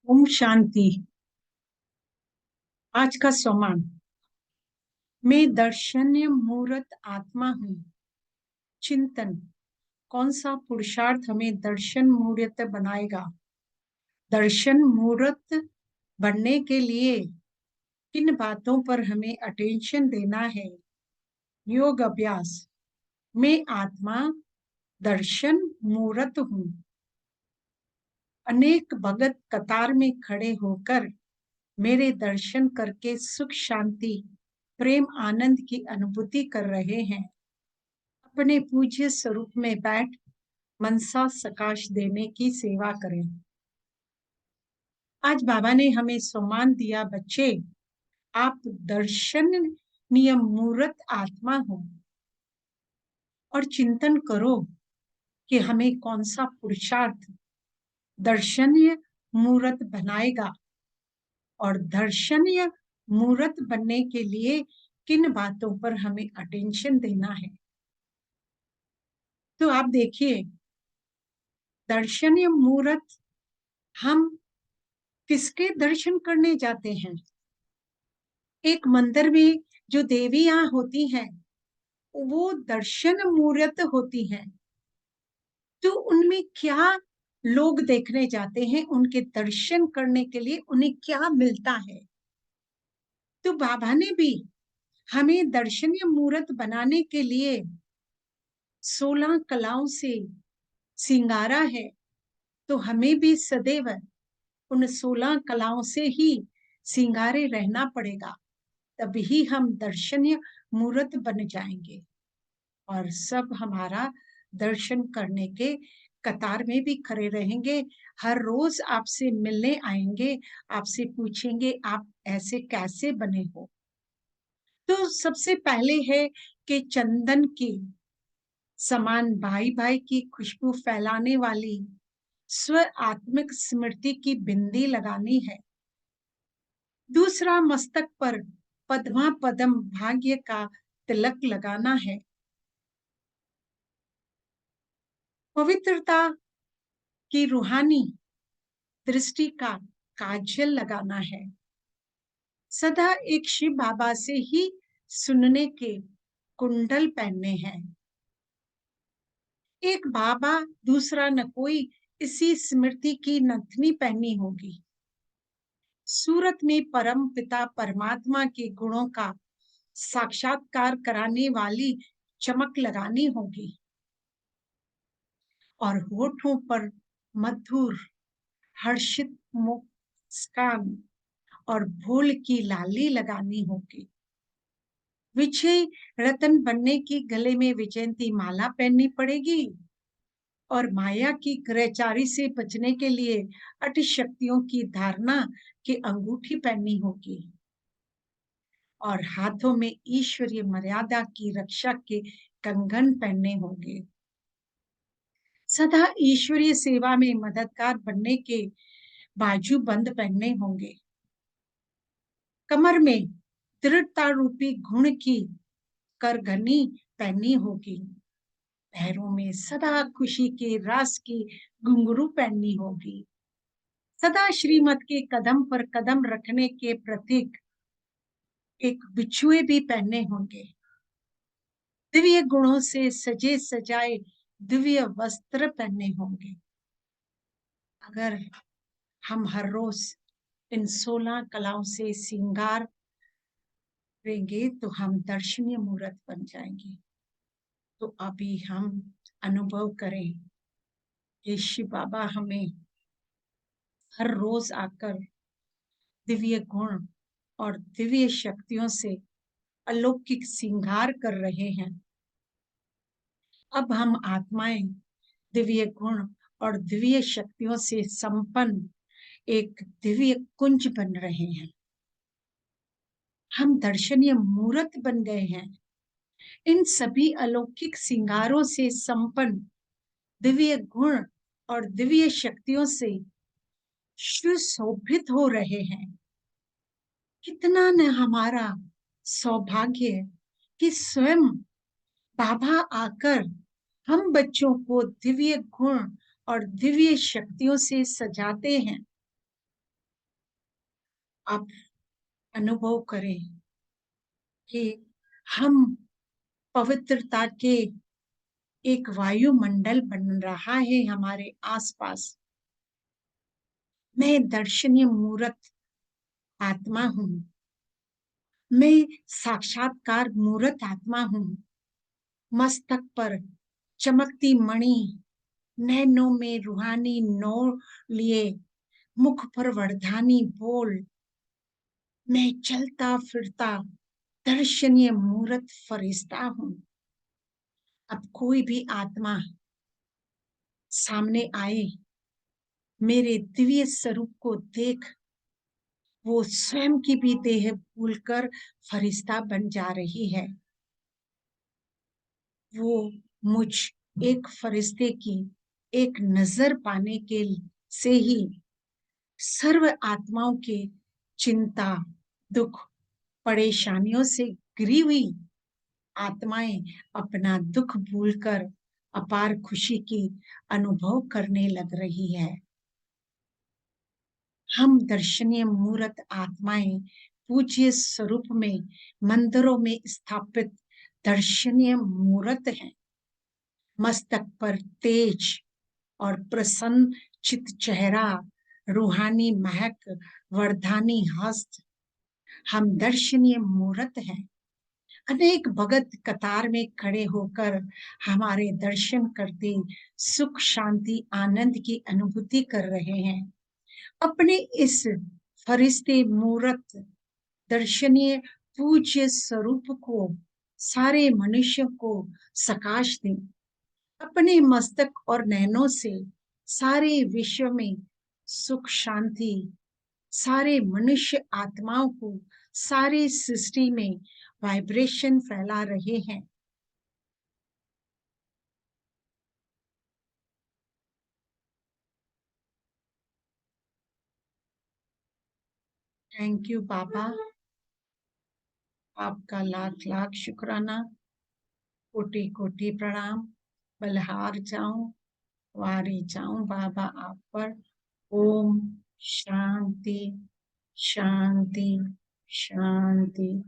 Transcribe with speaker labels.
Speaker 1: ओम शांति। आज का सोमान। मैं दर्शनीय मूर्त आत्मा हूँ। चिंतन। कौन सा पुरुषार्थ हमें दर्शन मूर्त बनाएगा? दर्शन मूर्त बनने के लिए किन बातों पर हमें अटेंशन देना है? योग अभ्यास। मैं आत्मा दर्शन मूर्त हूँ। अनेक भगत कतार में खड़े होकर मेरे दर्शन करके सुख शांति प्रेम आनंद की अनुभूति कर रहे हैं। अपने पूज्य स्वरूप में बैठ मनसा सकाश देने की सेवा करें। आज बाबा ने हमें सम्मान दिया, बच्चे आप दर्शन नियम मूर्त आत्मा हो, और चिंतन करो कि हमें कौन सा पुरुषार्थ दर्शनीय मूर्त बनाएगा, और दर्शनीय मूर्त बनने के लिए किन बातों पर हमें अटेंशन देना है। तो आप देखिए, दर्शनीय मूर्त हम किसके दर्शन करने जाते हैं? एक मंदिर में जो देवियां होती हैं वो दर्शन मूर्त होती हैं। तो उनमें क्या लोग देखने जाते हैं, उनके दर्शन करने के लिए उन्हें क्या मिलता है? तो बाबा ने भी हमें दर्शनीय मूर्त बनाने के लिए 16 कलाओं से सिंगारा है। तो हमें भी सदैव उन 16 कलाओं से ही सिंगारे रहना पड़ेगा, तभी हम दर्शनीय मूर्त बन जाएंगे। और सब हमारा दर्शन करने के कतार में भी खड़े रहेंगे। हर रोज आपसे मिलने आएंगे, आपसे पूछेंगे आप ऐसे कैसे बने हो। तो सबसे पहले है कि चंदन की समान भाई भाई की खुशबू फैलाने वाली स्व आत्मिक स्मृति की बिंदी लगानी है। दूसरा, मस्तक पर पद्मा पदम भाग्य का तिलक लगाना है। पवित्रता की रूहानी दृष्टि का काजल लगाना है। सदा एक शिव बाबा से ही सुनने के कुंडल पहनने हैं। एक बाबा दूसरा न कोई, इसी स्मृति की नथनी पहनी होगी। सूरत में परम पिता परमात्मा के गुणों का साक्षात्कार कराने वाली चमक लगानी होगी। और होठों पर मधुर हर्षित मुस्कान और भूल की लाली लगानी होगी। विजय रतन बनने की गले में विजयंती माला पहननी पड़ेगी। और माया की ग्रहचारी से बचने के लिए अति शक्तियों की धारणा की अंगूठी पहननी होगी। और हाथों में ईश्वरीय मर्यादा की रक्षा के कंगन पहनने होंगे। सदा ईश्वरीय सेवा में मददगार बनने के बाजूबंद पहनने होंगे। कमर में दृढ़ता रूपी गुण की करघनी पहननी होगी। पैरों में सदा खुशी के रास की घुंघरू पहननी होगी। सदा श्रीमत के कदम पर कदम रखने के प्रतीक एक बिछुए भी पहनने होंगे। दिव्य गुणों से सजे सजाए दिव्य वस्त्र पहनने होंगे। अगर हम हर रोज इन 16 कलाओं से श्रृंगार करेंगे तो हम दर्शनीय मूर्त बन जाएंगे। तो अभी हम अनुभव करें कि शिव बाबा हमें हर रोज आकर दिव्य गुण और दिव्य शक्तियों से अलौकिक श्रृंगार कर रहे हैं। अब हम आत्माएं दिव्य गुण और दिव्य शक्तियों से संपन्न एक दिव्य कुंज बन रहे हैं। हम दर्शनीय मूर्त बन गए हैं। इन सभी अलौकिक श्रृंगारों से संपन्न दिव्य गुण और दिव्य शक्तियों से सुशोभित हो रहे हैं। कितना न हमारा सौभाग्य है कि स्वयं बाबा आकर हम बच्चों को दिव्य गुण और दिव्य शक्तियों से सजाते हैं। आप अनुभव करें कि हम पवित्रता के एक वायुमंडल बन रहा है हमारे आसपास। मैं दर्शनीय मूर्त आत्मा हूँ। मैं साक्षात्कार मूर्त आत्मा हूँ। मस्तक पर चमकती मणि, नैनों में रूहानी नौर लिए, मुख पर वरदानी बोल। मैं चलता फिरता दर्शनीय मूर्त फरिश्ता हूँ। अब कोई भी आत्मा सामने आए, मेरे दिव्य स्वरूप को देख, वो स्वयं की भी देह भूलकर फरिश्ता बन जा रही है। वो मुझ एक फरिश्ते की एक नजर पाने के से ही सर्व आत्माओं के चिंता, दुख, परेशानियों से घिरी हुई आत्माएं अपना दुख भूलकर अपार खुशी की अनुभव करने लग रही है। हम दर्शनीय मूर्त आत्माएं पूज्य स्वरूप में मंदिरों में स्थापित दर्शनीय मूर्त हैं। मस्तक पर तेज और प्रसन्न चित चेहरा, रूहानी महक, वरदानी हस्त। हम दर्शनीय मूर्त हैं। अनेक भगत कतार में खड़े होकर हमारे दर्शन करते सुख, शांति, आनंद की अनुभूति कर रहे हैं। अपने इस फरिश्ते मूर्त दर्शनीय पूज्य स्वरूप को सारे मनुष्यों को सकाश दें। अपने मस्तक और नैनों से सारे विश्व में सुख, शांति, सारे मनुष्य आत्माओं को सारे सृष्टि में वाइब्रेशन फैला रहे हैं। थैंक यू बाबा, आपका लाख लाख शुक्राना, कोटि कोटि प्रणाम। बलहार जाऊं, वारी जाऊं बाबा आप पर। ओम शांति शांति शांति।